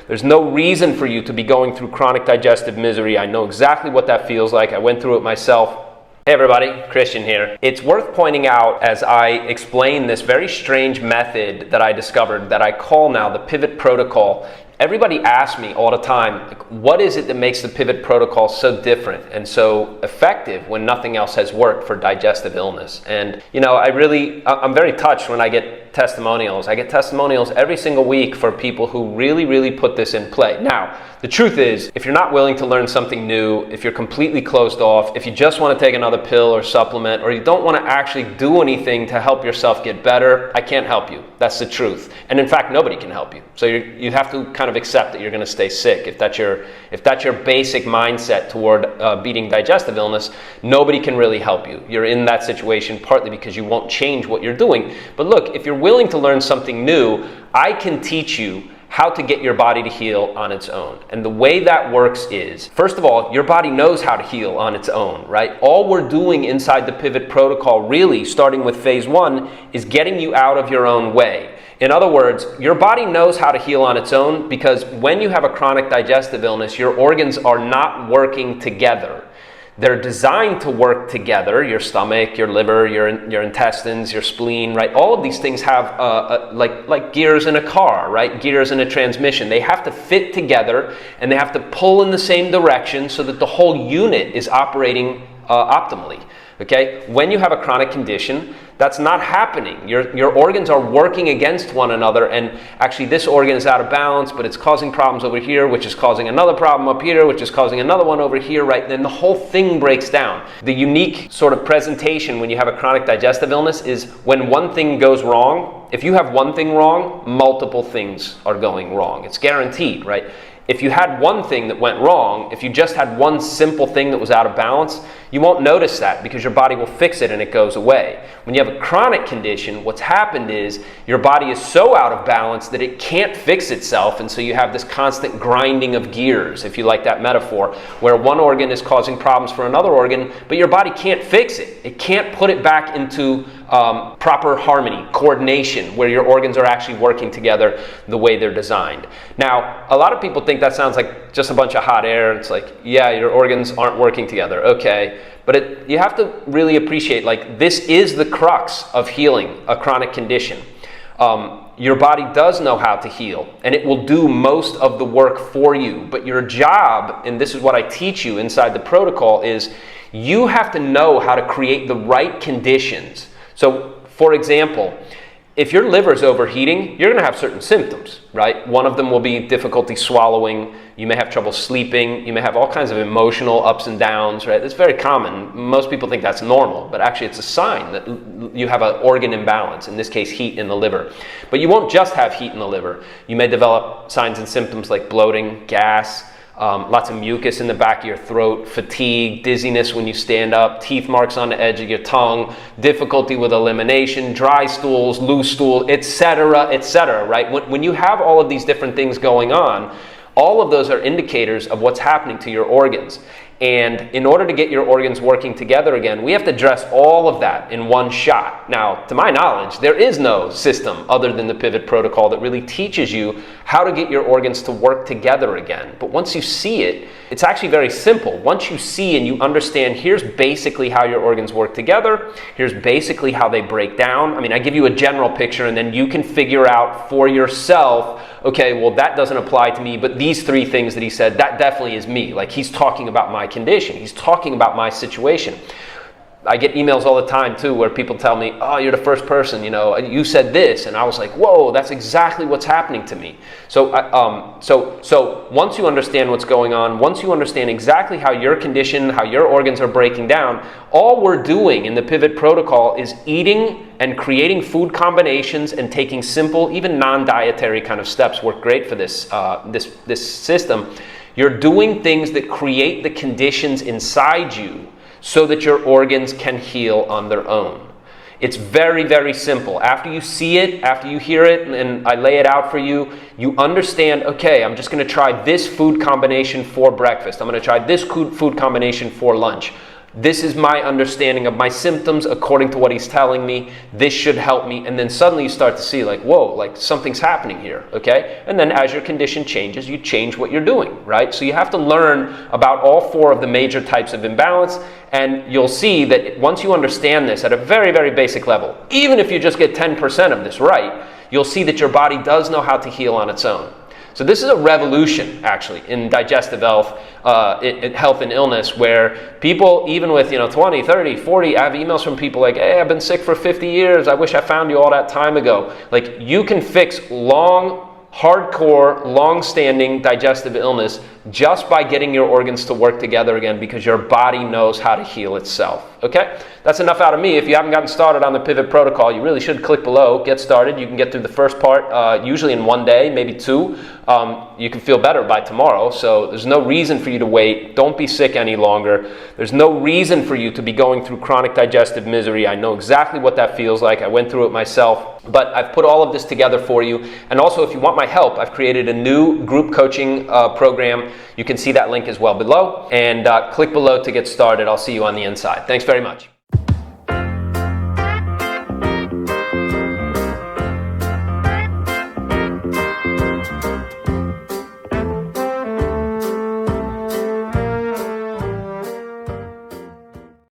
There's no reason for you to be going through chronic digestive misery. I know exactly what that feels like. I went through it myself. Hey everybody, Christian here. It's worth pointing out as I explain this very strange method that I discovered that I call now the pivot protocol. Everybody asks me all the time, like, what is it that makes the pivot protocol so different and so effective when nothing else has worked for digestive illness? And you know, I'm very touched when I get testimonials. I get testimonials every single week for people who really put this in play. Now, the truth is, if you're not willing to learn something new, if you're completely closed off, if you just want to take another pill or supplement, or you don't want to actually do anything to help yourself get better, I can't help you. That's the truth. And in fact, nobody can help you. So you have to kind of accept that you're going to stay sick. If that's your basic mindset toward beating digestive illness, nobody can really help you. You're in that situation partly because you won't change what you're doing. But look, if you're willing to learn something new, I can teach you how to get your body to heal on its own. And the way that works is, first of all, your body knows how to heal on its own, right? All we're doing inside the pivot protocol, really, starting with phase 1, is getting you out of your own way. In other words, your body knows how to heal on its own because when you have a chronic digestive illness, your organs are not working together. They're designed to work together. Your stomach, your liver, your intestines, your spleen, right? All of these things have like gears in a car, right? Gears in a transmission. They have to fit together and they have to pull in the same direction so that the whole unit is operating optimally. Okay? When you have a chronic condition, that's not happening. Your organs are working against one another, and actually this organ is out of balance, but it's causing problems over here, which is causing another problem up here, which is causing another one over here, right? Then the whole thing breaks down. The unique sort of presentation when you have a chronic digestive illness is when one thing goes wrong. If you have one thing wrong, multiple things are going wrong. It's guaranteed, right? If you had one thing that went wrong, if you just had one simple thing that was out of balance, you won't notice that because your body will fix it and it goes away. When you have a chronic condition, what's happened is your body is so out of balance that it can't fix itself, and so you have this constant grinding of gears, if you like that metaphor, where one organ is causing problems for another organ, but your body can't fix it. It can't put it back into proper harmony, coordination, where your organs are actually working together the way they're designed. Now, a lot of people think that sounds like just a bunch of hot air. It's like, yeah, your organs aren't working together. Okay. But you have to really appreciate, like, this is the crux of healing a chronic condition. Your body does know how to heal, and it will do most of the work for you. But your job, and this is what I teach you inside the protocol, is you have to know how to create the right conditions. So, for example, if your liver is overheating, you're going to have certain symptoms, right? One of them will be difficulty swallowing. You may have trouble sleeping. You may have all kinds of emotional ups and downs, right? That's very common. Most people think that's normal, but actually it's a sign that you have an organ imbalance, in this case heat in the liver. But you won't just have heat in the liver. You may develop signs and symptoms like bloating, gas, lots of mucus in the back of your throat, fatigue, dizziness when you stand up, teeth marks on the edge of your tongue, difficulty with elimination, dry stools, loose stool, etc., right? When you have all of these different things going on, all of those are indicators of what's happening to your organs. And in order to get your organs working together again, we have to address all of that in one shot. Now, to my knowledge, there is no system other than the pivot protocol that really teaches you how to get your organs to work together again. But once you see it, it's actually very simple. Once you see and you understand, here's basically how your organs work together, here's basically how they break down. I mean, I give you a general picture and then you can figure out for yourself, okay, well, that doesn't apply to me, but these three things that he said, that definitely is me. Like, he's talking about my condition. He's talking about my situation. I get emails all the time too where people tell me, oh, you're the first person, you said this, and I was like, whoa, that's exactly what's happening to me. So once you understand what's going on, once you understand exactly how your condition, how your organs are breaking down, all we're doing in the pivot protocol is eating and creating food combinations and taking simple, even non-dietary kind of steps work great for this system. You're doing things that create the conditions inside you so that your organs can heal on their own. It's very, very simple. After you see it, after you hear it, and I lay it out for you, you understand, okay, I'm just going to try this food combination for breakfast. I'm going to try this food combination for lunch. This is my understanding of my symptoms according to what he's telling me. This should help me. And then suddenly you start to see like, whoa, like something's happening here, okay? And then as your condition changes, you change what you're doing, right? So you have to learn about all four of the major types of imbalance, and you'll see that once you understand this at a very, very basic level, even if you just get 10% of this right, you'll see that your body does know how to heal on its own. So this is a revolution, actually, in digestive health, health and illness, where people, even with 20, 30, 40, I have emails from people like, hey, I've been sick for 50 years. I wish I found you all that time ago. Like, you can fix hardcore, long-standing digestive illness just by getting your organs to work together again, because your body knows how to heal itself, okay? That's enough out of me. If you haven't gotten started on the Pivot Protocol, you really should click below, get started. You can get through the first part usually in one day, maybe two. You can feel better by tomorrow, so there's no reason for you to wait. Don't be sick any longer. There's no reason for you to be going through chronic digestive misery. I know exactly what that feels like. I went through it myself, but I've put all of this together for you. And also, if you want my help, I've created a new group coaching program. You can see that link as well below, and click below to get started. I'll see you on the inside. Thanks very much.